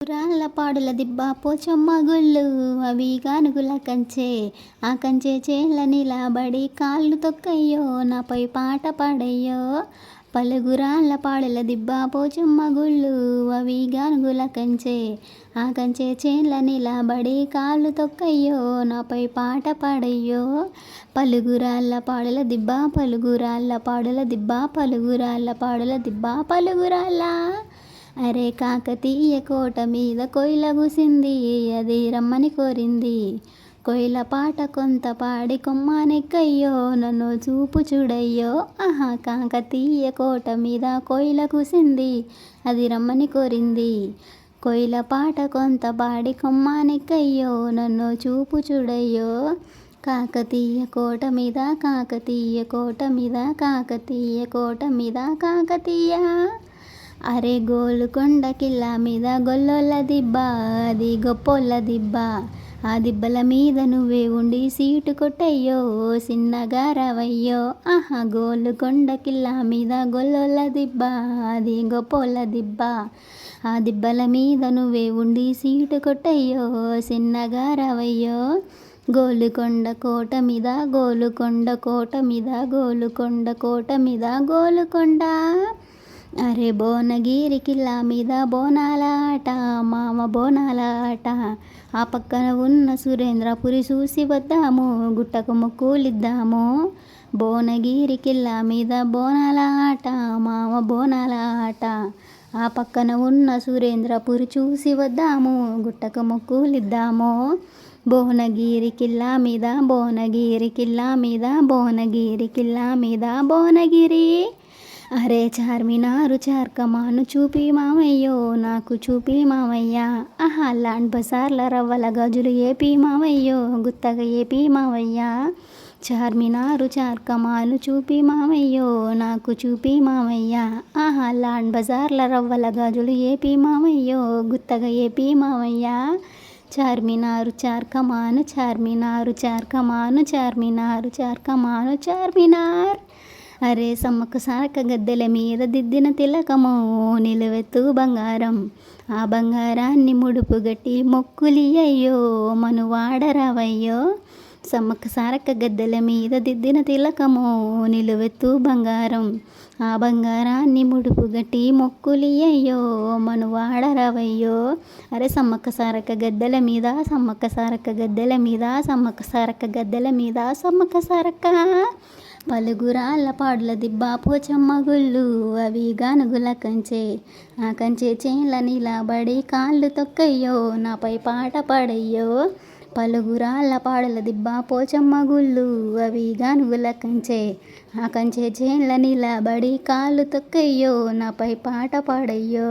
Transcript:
రాళ్ళ పాడుల దిబ్బ పోచమ్మ గుళ్ళు అవి గానుగుల కంచె ఆ కంచె చేల నిలబడి కాళ్ళు తొక్కయ్యో నాపై పాట పాడయ్యో. పలుగురాళ్ళ పాడుల దిబ్బ పోచమ్మ గుళ్ళు అవి గానుగుల కంచె ఆ కంచె చేల నిలబడి కాళ్ళు తొక్కయ్యో నాపై పాట పాడయ్యో. పలుగురాళ్ళ పాడుల దిబ్బ పలుగురాళ్ళ పాడుల దిబ్బ పలుగురాళ్ళ పాడుల దిబ్బ పలుగురాళ్ళ. అరే కాకతీయ కోట మీద కొయిల కూసింది అది రమ్మని కోరింది. కొయిల పాట కొంత పాడి కొమ్మానెక్కయ్యో నన్ను చూపు చూడయ్యో. ఆహా కాకతీయ కోట మీద కొయిల కూసింది అది రమ్మని కోరింది. కొయిల పాట కొంత పాడి కొమ్మానెక్కయ్యో నన్ను చూపు చూడయ్యో. కాకతీయ కోట మీద కాకతీయ కోట మీద కాకతీయ కోట మీద కాకతీయ. అరే గోలుకొండ కిల్లా మీద గొల్లోళ్ళ దిబ్బ అది గొప్పోళ్ళ దిబ్బ. ఆ దిబ్బల మీద నువ్వే ఉండి సీటు కొట్టయ్యో సిన్నగా రావయ్యో. ఆహా గోలుకొండ కిల్లా మీద గొల్లోళ్ళ దిబ్బ అది గొప్పోళ్ళ దిబ్బ. ఆ దిబ్బల మీద నువ్వే ఉండి సీటు కొట్టయ్యో సిన్నగా రావయ్యో. గోలుకొండ కోట మీద గోలుకొండ కోట మీద గోలుకొండ కోట మీద గోలుకొండ. అరే భువనగిరి కిల్లా మీద బోనాల ఆట మామ బోనాల ఆట. ఆ పక్కన ఉన్న సురేంద్రపురి చూసి వద్దాము గుట్టకు మొక్కులిద్దాము. భువనగిరి కిల్లా మీద బోనాల ఆట మామ బోనాల ఆట. ఆ పక్కన ఉన్న సురేంద్రపురి చూసి వద్దాము గుట్టకు మొక్కులిద్దాము. భువనగిరి కిల్లా మీద భువనగిరి కిల్లా మీద భువనగిరి కిల్లా మీద భువనగిరి. అరే చార్మినారు చార్కమాను చూపి మామయ్యో నాకు చూపి మామయ్య. ఆహా లాండ్ బజార్ల రవ్వల గజులు ఏపీ మామయ్యో గుత్తగా ఏపీ మామయ్య. చార్మినారు చార్కమాను చూపి మామయ్యో నాకు చూపి మామయ్య. ఆహా లాండ్ బజార్ల రవ్వల గజులు ఏపీ మామయ్యో గుత్తగా ఏపీ మామయ్య. చార్మినారు చార్కమాను చార్మినారు చార్కమాను చార్మినారు చార్కమాను చార్మినార్. అరే సమ్మక్క సారక్క గద్దెల మీద దిద్దిన తిలకమో నిలువెత్తు బంగారం. ఆ బంగారాన్ని ముడుపు గట్టి మొక్కులియ్యయ్యో మనువాడరావయ్యో. సమ్మక్క సారక్క గద్దెల మీద దిద్దిన తిలకమో నిలువెత్తు బంగారం. ఆ బంగారాన్ని ముడుపు గట్టి మొక్కులియ్యయ్యో మనువాడరావయ్యో. అరే సమ్మక్క సారక్క గద్దెల మీద సమ్మక్క సారక్క గద్దెల మీద సమ్మక్క సారక్క గద్దెల మీద సమ్మక్క సారక్క. పలుగురాళ్ళ పాడుల దిబ్బ పోచమ్మ గుళ్ళు అవి గానుగుల కంచె ఆ కంచె చేల నిలబడి కాళ్ళు తొక్కయ్యో నాపై పాట పాడయ్యో. పలుగురాళ్ళ పాడుల దిబ్బ పోచమ్మ గుళ్ళు అవి గానుగుల కంచె ఆ కంచె చేల నిలబడి కాళ్ళు తొక్కయ్యో నాపై పాట పాడయ్యో.